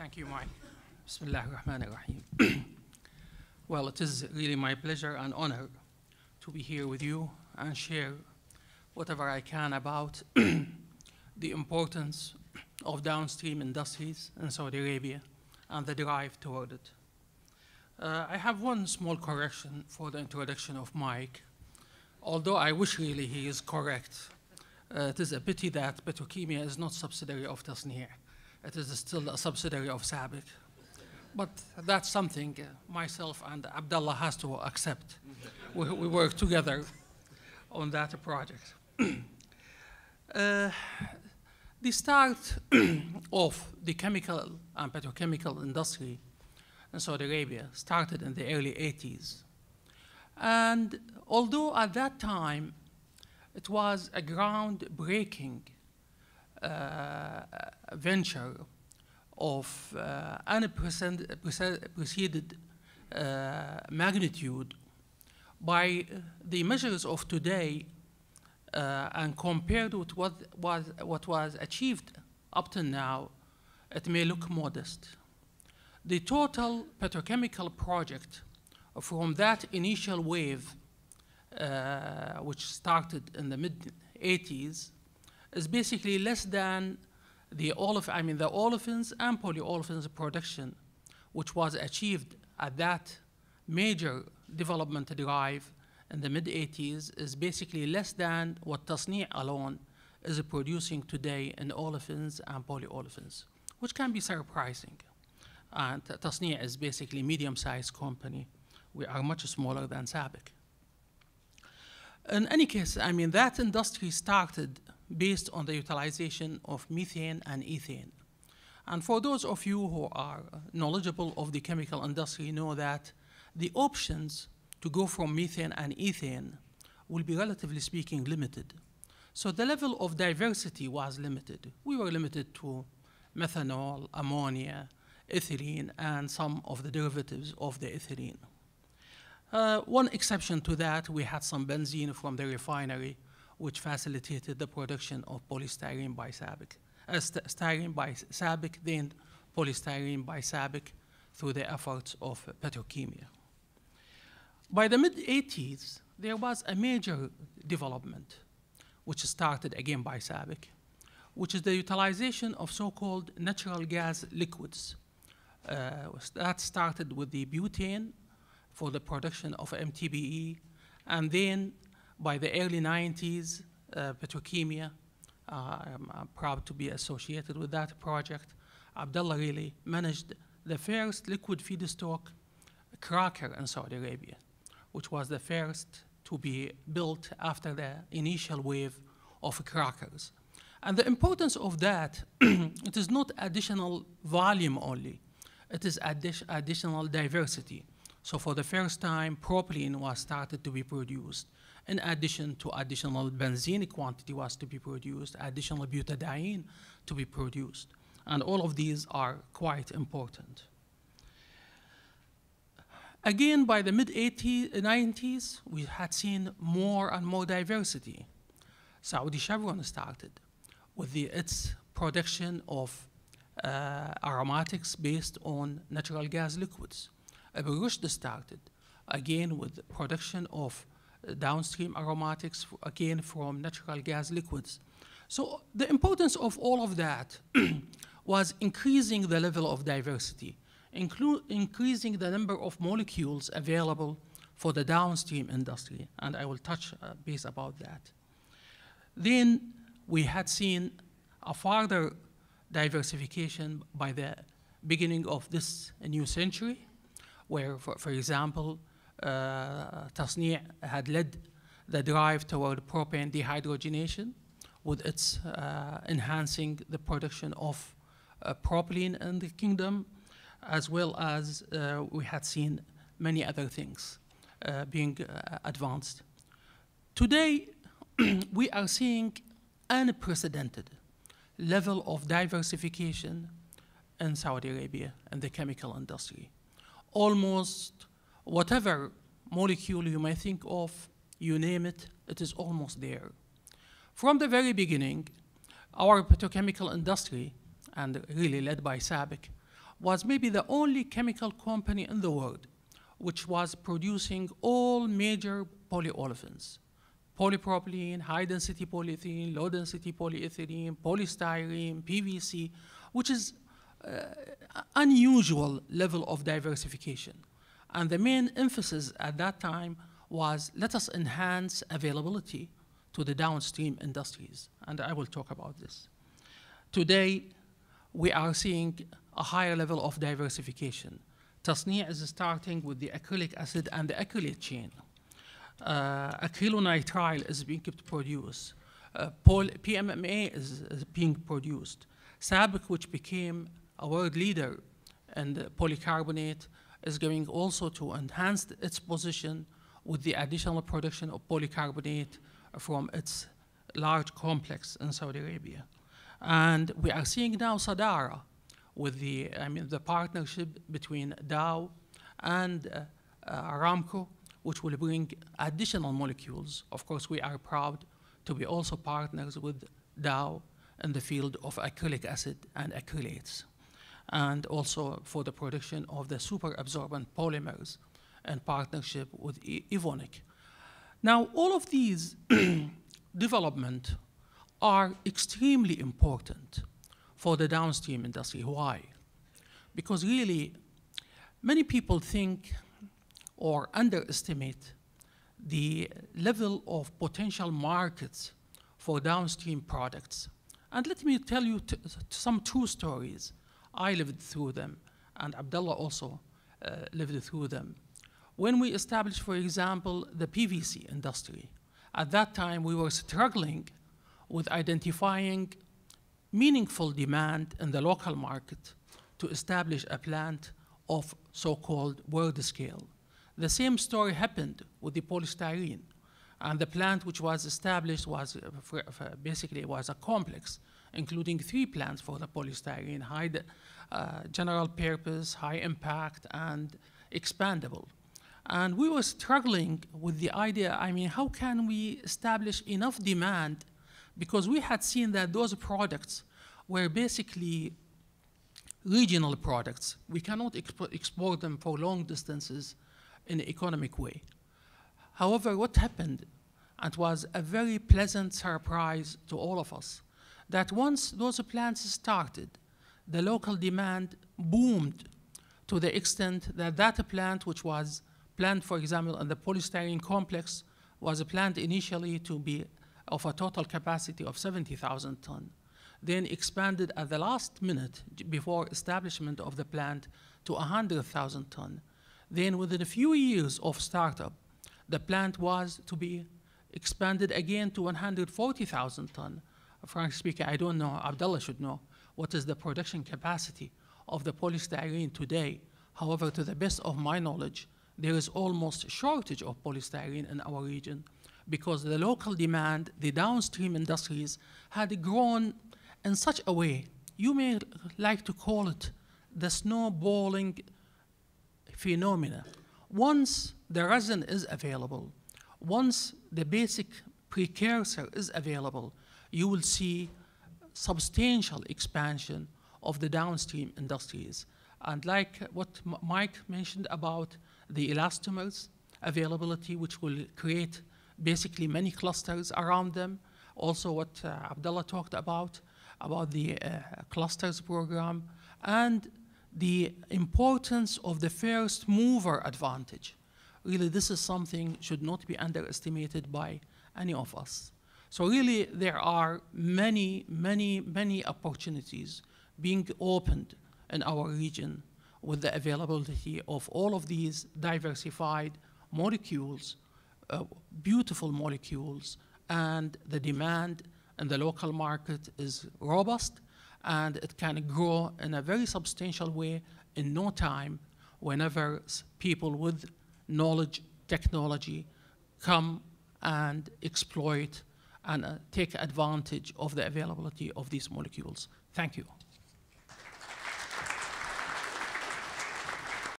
Thank you, Mike. Bismillah ar-Rahman ar-Rahim. Well, it is really my pleasure and honor to be here with you and share whatever I can about the importance of downstream industries in Saudi Arabia and the drive toward it. I have one small correction for the introduction of Mike. Although I wish really he is correct, it is a pity that Petrochemia is not subsidiary of TASNEE. It is still a subsidiary of SABIC. But that's something myself and Abdullah has to accept. We work together on that project. The start of the chemical and petrochemical industry in Saudi Arabia started in the early 80s. And although at that time it was a groundbreaking venture of unprecedented magnitude by the measures of today and compared with what was achieved up to now, it may look modest. The total petrochemical project from that initial wave, which started in the mid-80s, is basically less than the olefins and polyolefins production, which was achieved at that major development drive in the mid-80s, is basically less than what TASNEE alone is producing today in olefins and polyolefins, which can be surprising. And TASNEE is basically a medium-sized company. We are much smaller than SABIC. In any case, that industry started based on the utilization of methane and ethane. And for those of you who are knowledgeable of the chemical industry know that the options to go from methane and ethane will be, relatively speaking, limited. So the level of diversity was limited. We were limited to methanol, ammonia, ethylene, and some of the derivatives of the ethylene. One exception to that, we had some benzene from the refinery, which facilitated the production of polystyrene by SABIC. Styrene by SABIC, then polystyrene by SABIC through the efforts of Petrochemia. By the mid-80s, there was a major development, which started again by SABIC, which is the utilization of so-called natural gas liquids. That started with the butane for the production of MTBE, and then by the early 90s, Petrochemia, I'm proud to be associated with that project. Abdullah really managed the first liquid feedstock cracker in Saudi Arabia, which was the first to be built after the initial wave of crackers. And the importance of that, it is not additional volume only, it is additional diversity. So for the first time, propylene was started to be produced. In addition to additional benzene quantity was to be produced, additional butadiene to be produced. And all of these are quite important. Again, by the mid-90s, we had seen more and more diversity. Saudi Chevron started with its production of aromatics based on natural gas liquids. Abu Rushd started again with production of downstream aromatics, again from natural gas liquids. So the importance of all of that was increasing the level of diversity, increasing the number of molecules available for the downstream industry, and I will touch base about that. Then we had seen a further diversification by the beginning of this new century, where, for example, TASNEE had led the drive toward propane dehydrogenation with its enhancing the production of propylene in the kingdom, as well as we had seen many other things being advanced. Today, we are seeing unprecedented level of diversification in Saudi Arabia and the chemical industry. Almost whatever molecule you may think of, you name it, it is almost there. From the very beginning, our petrochemical industry, and really led by SABIC, was maybe the only chemical company in the world which was producing all major polyolefins: polypropylene, high-density polyethylene, low-density polyethylene, polystyrene, PVC, which is unusual level of diversification. And the main emphasis at that time was, let us enhance availability to the downstream industries, and I will talk about this. Today, we are seeing a higher level of diversification. TASNEE is starting with the acrylic acid and the acrylate chain. Acrylonitrile is being produced. PMMA is being produced. SABIC, which became a world leader in the polycarbonate, is going also to enhance its position with the additional production of polycarbonate from its large complex in Saudi Arabia. And we are seeing now Sadara with the partnership between Dow and Aramco, which will bring additional molecules. Of course, we are proud to be also partners with Dow in the field of acrylic acid and acrylates, and also for the production of the super absorbent polymers in partnership with Evonik. Now, all of these development are extremely important for the downstream industry. Why? Because really, many people think or underestimate the level of potential markets for downstream products. And let me tell you some true stories. I lived through them, and Abdullah also lived through them. When we established, for example, the PVC industry, at that time we were struggling with identifying meaningful demand in the local market to establish a plant of so-called world scale. The same story happened with the polystyrene, and the plant which was established was basically was a complex, including 3 plants for the polystyrene: high general purpose, high impact, and expandable. And we were struggling with the idea, how can we establish enough demand? Because we had seen that those products were basically regional products. We cannot export them for long distances in an economic way. However, what happened, and was a very pleasant surprise to all of us, that once those plants started, the local demand boomed to the extent that that plant, which was planned, for example, in the polystyrene complex, was planned initially to be of a total capacity of 70,000 tons, then expanded at the last minute before establishment of the plant to 100,000 tons. Then within a few years of startup, the plant was to be expanded again to 140,000 tons. Frankly speaking, I don't know, Abdullah should know, what is the production capacity of the polystyrene today. However, to the best of my knowledge, there is almost a shortage of polystyrene in our region because the local demand, the downstream industries, had grown in such a way, you may like to call it the snowballing phenomena. Once the resin is available, once the basic precursor is available, you will see substantial expansion of the downstream industries. And like what Mike mentioned about the elastomers availability, which will create basically many clusters around them. Also what Abdullah talked about the clusters program, and the importance of the first mover advantage. Really, this is something should not be underestimated by any of us. So really, there are many, many, many opportunities being opened in our region with the availability of all of these diversified molecules, beautiful molecules, and the demand in the local market is robust, and it can grow in a very substantial way in no time whenever people with knowledge, technology come and exploit and take advantage of the availability of these molecules. Thank you.